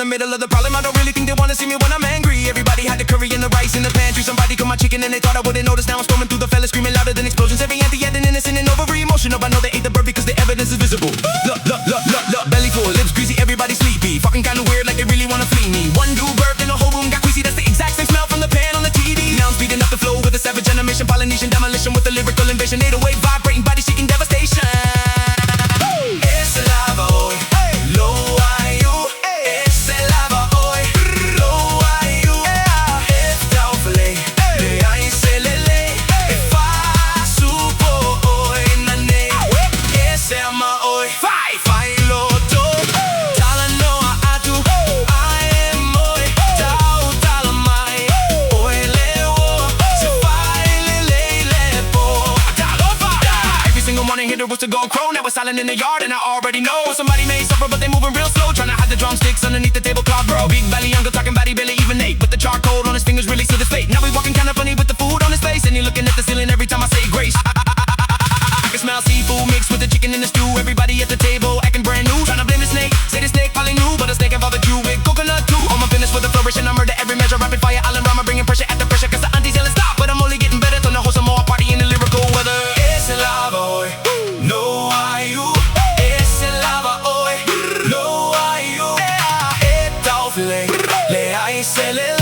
middle of the problem. I don't really think they wanna see me when I'm angry. Everybody had the curry and the rice in the pantry. Somebody cooked my chicken and they thought I wouldn't notice. Now I'm storming through the fellas screaming louder than explosions. Every anti had an innocent and over emotional. I know they ate the bird because the evidence is visible. Look, belly full, lips greasy, everybody sleepy. Fucking kinda weird like they really wanna flee me. One dude burped and the whole room got queasy. That's the exact same smell from the pan on the TV. Now I'm speeding up the flow with a savage animation. Polynesian demolition with a lyrical invasion. 808 vibrating, body shaking devastation. Es el lava hoy, lo hay you. Es el lava hoy, lo hay you. Esta ofele, le hay se lele. Fa supo hoy nane. Es el ama hoy, fai lo to. Tala noa atu, I am hoy. Tau tala mai, hoy leo. Se fai le po. Every single morning hit the rooster go crow. Now we're silent in the yard and I already know somebody may suffer but they moving real slow. Trying to hide the drumsticks underneath the tablecloth, bro. Big belly uncle talking batty belly even Nate. But the charcoal on his fingers really sealed his fate. Now we walking kinda funny with the food on his face. And he looking at the ceiling every time I say grace. I can smell seafood mixed with the chicken in the stew. Everybody at the table acting brand new. Trying to blame the snake, say the snake probably knew. But the snake involved the Jew with coconut too. On my finish with a flourish and I murder every measure. Rapid fire island drama bringing pressure at the pressure. Cause the aunties yelling stop. But I'm only getting better. Turn the whole Samoa party in the lyrical weather. Es el lava hoy, no hay you. Es el lava hoy, no hay you. Esta ofele, le hay se le